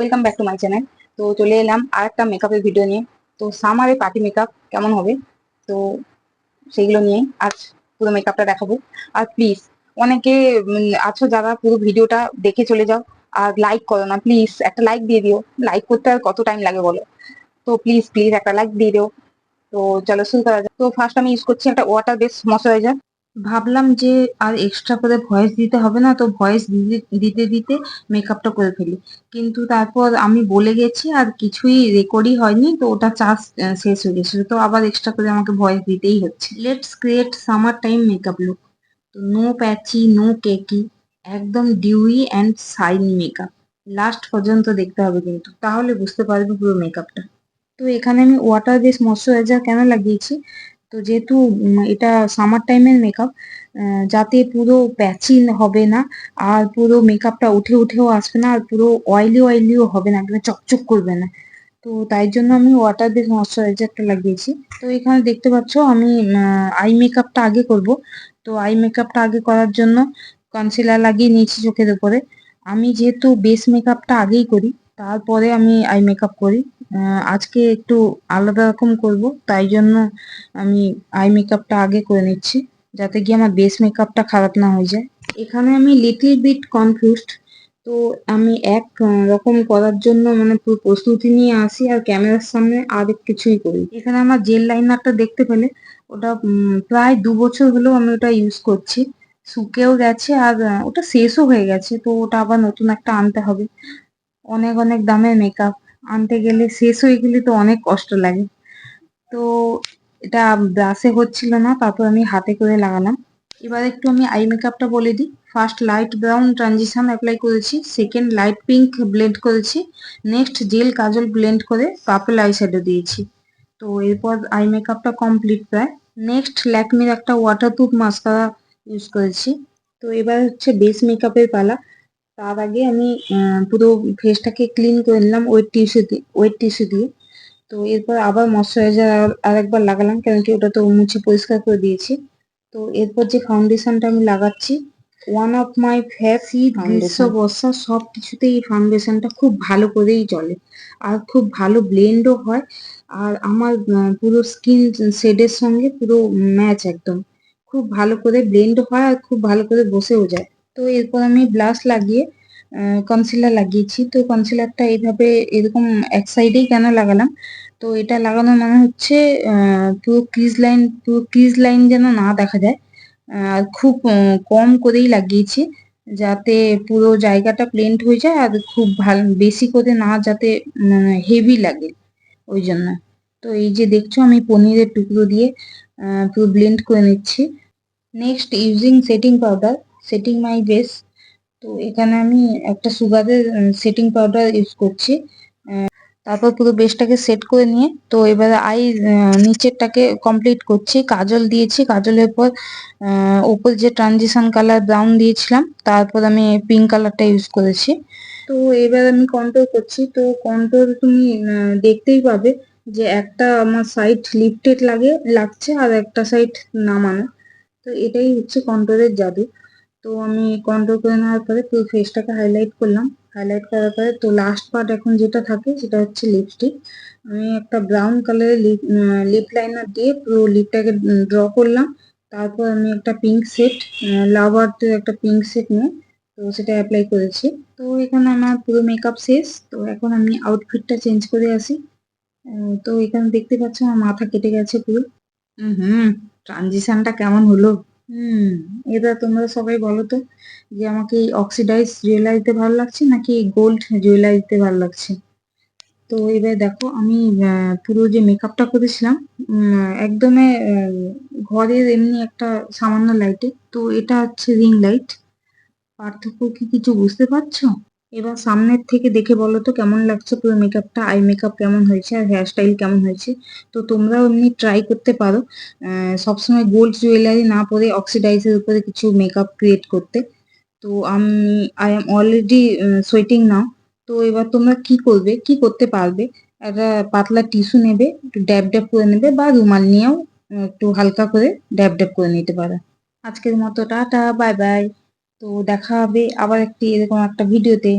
Welcome back to my channel. তো চলে এলাম আর একটা মেকআপের ভিডিও নিয়ে। তো সামারে পার্টি মেকআপ কেমন হবে, তো সেইগুলো নিয়ে আজ পুরো মেকআপটা দেখাবো। আর প্লিজ অনেকে আছো যারা পুরো ভিডিওটা দেখে চলে যাও আর লাইক করো না, প্লিজ একটা লাইক দিয়ে দিও। লাইক করতে আর কত টাইম লাগে বলো? তো প্লিজ প্লিজ একটা লাইক দিয়ে দিও। তো চলো শুরু করা যাক। তো ফার্স্ট আমি ইউজ করছি একটা ওয়াটার বেস ময়শ্চারাইজার। ভাবলাম যে আর এক্সট্রা করে ভয়েস দিতে হবে না, তো ভয়েস দিতে দিতে মেকআপটা করে ফেলি। কিন্তু তারপর আমি বলে গেছি আর কিছুই রেকর্ডই হয়নি, তো ওটা চার্জ শেষ হয়ে গেছিল, তো আবার এক্সট্রা করে আমাকে ভয়েস দিতেই হচ্ছে। Let's create summer time makeup look. তো নো প্যাচি, নো কেকি, একদম dewy and shiny makeup. Last পর্যন্ত দেখতে হবে কিন্তু, তাহলে বুঝতে পারবে পুরো মেকআপটা। তো এখানে আমি ওয়াটার বেস ময়শ্চারাইজার কেন লাগিয়েছি, তো যেহেতু এটা সামার টাইমের মেকআপ, যাতে পুরো প্যাচি হবে না আর পুরো মেকআপটা উঠে উঠেও আসবে না আর পুরো অয়েলি অয়েলিও হবে না, একদম চকচক করবে না। তো তাই জন্য আমি ওয়াটার বেস ময়শ্চারাইজারটা লাগিয়েছি। তো এখানে দেখতে পাচ্ছ আমি আই মেকআপটা আগে করব। তো আই মেকআপটা আগে করার জন্য কনসিলার লাগিয়ে নিয়েছি চোখের উপরে। আমি যেহেতু বেস মেকআপটা আগেই করি, তারপরে আমি আই মেকআপ করি। আজকে একটু আলাদা রকম করব, তাই জন্য আমি আই মেকআপটা আগে করে নিচ্ছি, যাতে গিয়ে আমার বেস মেকআপটা খারাপ না হয়ে যায়। এখানে আমি লিটল বিট কনফিউজড। তো আমি এক রকম করার জন্য মানে পুরো প্রস্তুতি নিয়ে আসি আর ক্যামেরার সামনে আরেক কিছুই করি। এখানে আমার জেল লাইনারটা দেখতে পেলে, ওটা প্রায় 2 বছর হলেও আমি ওটা ইউজ করছি। শুকেও গেছে আর ওটা শেষও হয়ে গেছে, তো ওটা আবার নতুন একটা আনতে হবে। অনেক অনেক দামের মেকআপ আনতে গেলে শেষ হয়ে গেলে তো অনেক কষ্ট লাগে। তো এটা ব্রাশে হচ্ছিল না, তারপর আমি হাতে করে লাগালাম। এবার একটু আমি আই মেকআপটা বলে দিই। First light brown transition apply করেছি, সেকেন্ড লাইট পিঙ্ক ব্লেন্ড করেছি, নেক্সট জেল কাজল ব্লেন্ড করে পার্পল আই শ্যাডো দিয়েছি। তো এরপর আই মেকআপটা কমপ্লিট প্রায়। নেক্সট ল্যাকমির একটা ওয়াটারপ্রুফ মাস্কারা ইউজ করেছি। তো এবার হচ্ছে বেস মেকআপের পালা। তার আগে আমি পুরো ফেসটাকে ক্লিন করে নিলাম ওয়েট টিস্যু দিয়ে। তো এরপর আবার ময়শ্চারাইজার আর একবার লাগালাম, কারণ কি ওটা তো মুছে পরিষ্কার করে দিয়েছি। তো এরপর যে ফাউন্ডেশনটা আমি লাগাচ্ছি, ওয়ান অফ মাই ফেভারিট, শীত গ্রীষ্ম বর্ষা সব কিছুতেই এই ফাউন্ডেশনটা খুব ভালো করেই চলে আর খুব ভালো ব্লেন্ডও হয়। আর আমার পুরো স্কিন শেডের সঙ্গে পুরো ম্যাচ একদম, খুব ভালো করে ব্লেন্ড হয় আর খুব ভালো করে বসেও যায়। তো এরপর আমি ব্লাশ লাগিয়ে কনসিলার লাগিয়েছি। তো কনসিলারটা এইভাবে এরকম এক সাইডেই কেন লাগালাম, তো এটা লাগানো মানে হচ্ছে পুরো ক্রিজ লাইন যেন না দেখা যায়। আর খুব কম করেই লাগিয়েছি, যাতে পুরো জায়গাটা ব্লেন্ড হয়ে যায় আর খুব ভালো বেশি করে না, যাতে হেভি লাগে ওই জন্য। তো এই যে দেখছো আমি পনিরের টুকরো দিয়ে পুরো ব্লেন্ড করে নিচ্ছি। Next using setting powder, setting my base. তো এখানে আমি একটা সুগারের সেটিং পাউডার ইউজ করছি। তারপর পুরো বেসটাকে সেট করে নিয়ে, তো এবারে নিচেরটাকে কমপ্লিট করছি। কাজল দিয়েছি, কাজলের পর ওপর যে ট্রানজিশন কালার ব্রাউন দিয়েছিলাম, তারপর আমি পিঙ্ক কালারটা ইউজ করেছি। তো এবার আমি কন্ট্রোল করছি। তো কন্ট্রোল তুমি দেখতেই পাবে যে একটা আমার সাইড লাগছে আর একটা সাইড নামানো। তো এটাই হচ্ছে কন্ট্রোলের জাদু। তো আমি কন্ট্রোল করে নেওয়ার পরে পুরো ফেসটাকে হাইলাইট করলাম। হাইলাইট করার পরে তো লাস্ট পার্ট এখন যেটা থাকে সেটা হচ্ছে লিপস্টিক। আমি একটা ব্রাউন কালারের লিপ লাইনার দিয়ে পুরো লিপটাকে ড্র করলাম। তারপর আমি একটা পিঙ্ক সেট, লাভ আর্থের একটা পিঙ্ক সেট নিয়ে তো সেটা অ্যাপ্লাই করেছি। তো এখানে আমার পুরো মেকআপ শেষ। তো এখন আমি আউটফিটটা চেঞ্জ করে আসি। তো এখানে দেখতে পাচ্ছ আমার মাথা কেটে গেছে পুরো। হুম, ট্রানজিশনটা কেমন হলো? হুম, এবার তোমরা সবাই বলো তো, যে আমাকে এই অক্সিডাইজ জুয়েলারি দিতে ভালো লাগছে নাকি গোল্ড জুয়েলারি দিতে ভালো লাগছে। তো এবার দেখো আমি পুরো যে মেকআপটা করেছিলাম একদমই ঘরের এমনি একটা সামান্য লাইটে, তো এটা হচ্ছে রিং লাইট। পার্থক্য কি কিছু বুঝতে পারছো? এবার সামনের থেকে দেখে বলো তো কেমন লাগছে পুরো মেকআপটা, আই মেকআপ কেমন হয়েছে আর হেয়ার স্টাইল কেমন হয়েছে। তো তোমরাও এমনি ট্রাই করতে পারো সবসময় গোল্ড জুয়েলারি না পরে অক্সিডাইজের উপরে কিছু মেকআপ ক্রিয়েট করতে। তো আই এম অলরেডি সোয়েটিং নাও। তো এবার তোমরা কি করতে পারবে, একটা পাতলা টিস্যু নেবে, একটু ড্যাব ড্যাব করে নেবে, বা রুমাল নিয়েও একটু হালকা করে ড্যাব ড্যাব করে নিতে পারো। আজকের মতো টাটা, বাই বাই। তো দেখা হবে আবার একটি এরকম একটা ভিডিওতে।